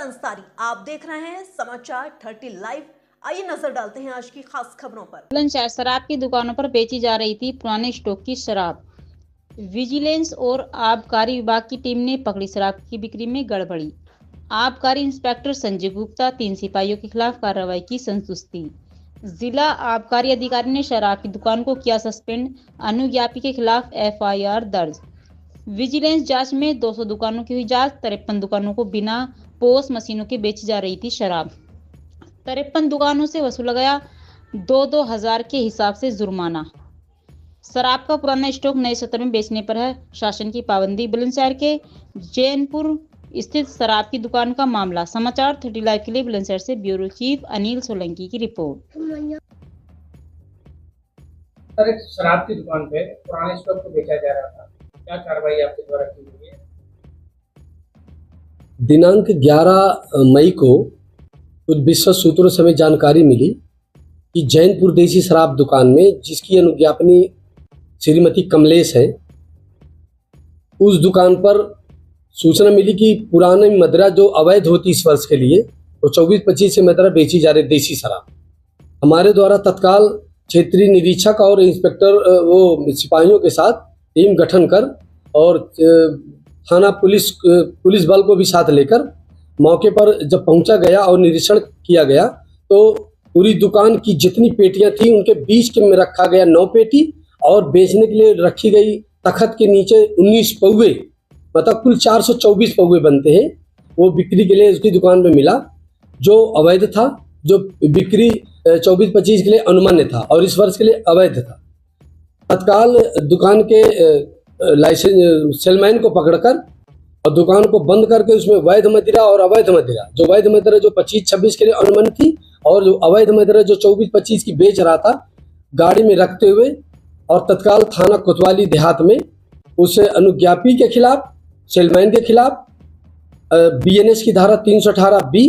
अंसारी, आप देख रहे हैं समाचार 30 लाइव। आइए नजर डालते हैं आज की खास खबरों पर। बुलंदशहर शराब की दुकानों पर बेची जा रही थी पुराने स्टॉक की शराब। विजिलेंस और आबकारी विभाग की टीम ने पकड़ी शराब की बिक्री में गड़बड़ी। आबकारी इंस्पेक्टर संजय गुप्ता 3 सिपाहियों के खिलाफ कार्रवाई की संतुष्टि। जिला आबकारी अधिकारी ने शराब की दुकान को किया सस्पेंड, अनुज्ञापी के खिलाफ FIR दर्ज। विजिलेंस जांच में 200 दुकानों की हुई जांच। 53 दुकानों को बिना पोस मशीनों के बेची जा रही थी शराब। 53 दुकानों से वसूला गया 2-2 हजार के हिसाब से जुर्माना। शराब का पुराना स्टॉक नए सत्र में बेचने पर है शासन की पाबंदी। बुलंदशहर के जैनपुर स्थित शराब की दुकान का मामला। समाचार 30 लाइव के लिए बुलंदशहर से ब्यूरो चीफ अनिल सोलंकी की रिपोर्ट। सर, एक शराब की दुकान पे पुराने स्टॉक को बेचा जा रहा था, क्या कार्रवाई आपके द्वारा की गई है? दिनांक 11 मई को कुछ विश्वस्त सूत्रों से हमें जानकारी मिली कि जैनपुर देसी शराब दुकान में, जिसकी अनुज्ञापनी श्रीमती कमलेश है, उस दुकान पर सूचना मिली कि पुरानी मदिरा जो अवैध होती इस वर्ष के लिए, वो 24-25 से मदिरा बेची जा रही देसी शराब। हमारे द्वारा तत्काल क्षेत्रीय निरीक्षक और इंस्पेक्टर वो सिपाहियों के साथ टीम गठन कर और थाना पुलिस बल को भी साथ लेकर मौके पर जब पहुंचा गया और निरीक्षण किया गया तो पूरी दुकान की जितनी पेटियां थी उनके बीच के में रखा गया 9 पेटी और बेचने के लिए रखी गई तख्त के नीचे 19 पौवे, मतलब कुल 424 पौवे बनते हैं, वो बिक्री के लिए उसकी दुकान में मिला, जो अवैध था, जो बिक्री 24-25 के लिए अनुमान्य था और इस वर्ष के लिए अवैध था। तत्काल दुकान के लाइसेंस सेलमैन को पकड़कर और दुकान को बंद करके उसमें वैध मदिरा और अवैध मदिरा, जो वैध मदिरा जो 25-26 के लिए अनुमानित थी और जो अवैध मदिरा जो 24-25 की बेच रहा था, गाड़ी में रखते हुए और तत्काल थाना कोतवाली देहात में उस अनुज्ञापी के खिलाफ, सेलमैन के खिलाफ BNS की धारा 318B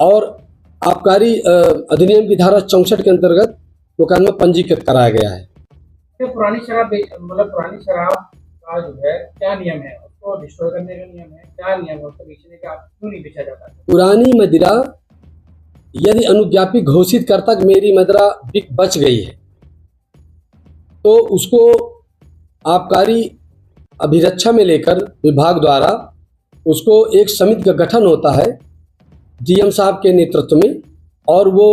और आबकारी अधिनियम की धारा 64 के अंतर्गत मुकदमा पंजीकृत कराया गया है। पुरानी शराब का जो है क्या नियम है? उसको डिस्ट्रॉय करने का नियम है? क्या नियम है उसको बेचने का? क्यों नहीं बेचा जाता? पुरानी मदिरा यदि अनुज्ञापी घोषित करता कि मेरी मदिरा बच गई है तो उसको आबकारी अभिरक्षा में लेकर विभाग द्वारा उसको एक समिति का गठन होता है DM साहब के नेतृत्व में, और वो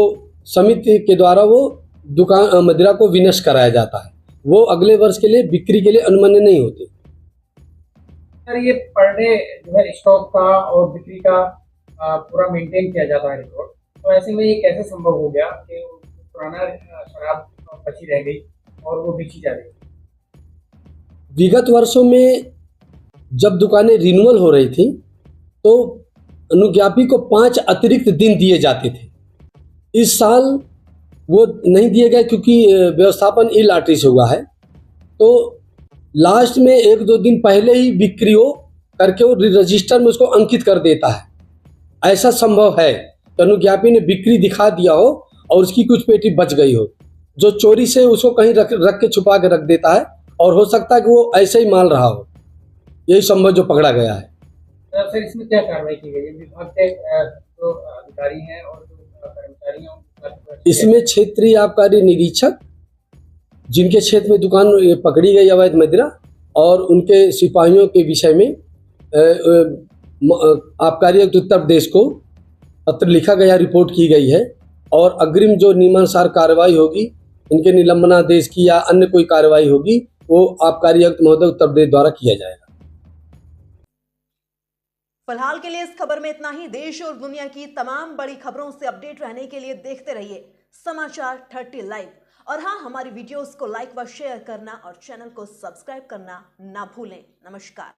समिति के द्वारा वो दुकान मदिरा को विनष्ट कराया जाता है। वो अगले वर्ष के लिए बिक्री के लिए अनुमान्य नहीं होते। सर, ये पर डे जो है स्टॉक का और बिक्री का पूरा मेंटेन किया जाता है रिकॉर्ड, तो ऐसे में ये कैसे संभव हो गया कि पुराना शराब बची रह गई और वो बेची जा रही है? विगत वर्षों में जब दुकानें रिन्यूअल हो रही थी तो अनुज्ञापी को 5 अतिरिक्त दिन दिए जाते थे। इस साल वो नहीं दिए गए क्योंकि व्यवस्थापन ई लॉटरी से हुआ है, तो लास्ट में 1-2 दिन पहले ही बिक्री हो करके वो रजिस्टर में उसको अंकित कर देता है। ऐसा संभव है कि अनुज्ञापी ने बिक्री दिखा दिया हो और उसकी कुछ पेटी बच गई हो, जो चोरी से उसको कहीं रख के छुपा के रख देता है, और हो सकता है कि वो ऐसे ही माल रहा हो। यही संभव जो पकड़ा गया है। सर, इसमें क्या कार्रवाई की गई है? विभाग के जो अधिकारी हैं और जो कर्मचारी हैं, इसमें क्षेत्रीय आबकारी निरीक्षक, जिनके क्षेत्र में दुकान पकड़ी गई अवैध मदिरा, और उनके सिपाहियों के विषय में आबकारी आयुक्त उत्तर प्रदेश को पत्र लिखा गया, रिपोर्ट की गई है, और अग्रिम जो नियमानुसार कार्रवाई होगी, इनके निलंबनादेश की या अन्य कोई कार्रवाई होगी, वो आबकारी आयुक्त महोदय उत्तर प्रदेश द्वारा किया जाएगा। फिलहाल के लिए इस खबर में इतना ही। देश और दुनिया की तमाम बड़ी खबरों से अपडेट रहने के लिए देखते रहिए समाचार 30 लाइव। और हाँ, हमारी वीडियोस को लाइक व शेयर करना और चैनल को सब्सक्राइब करना ना भूलें। नमस्कार।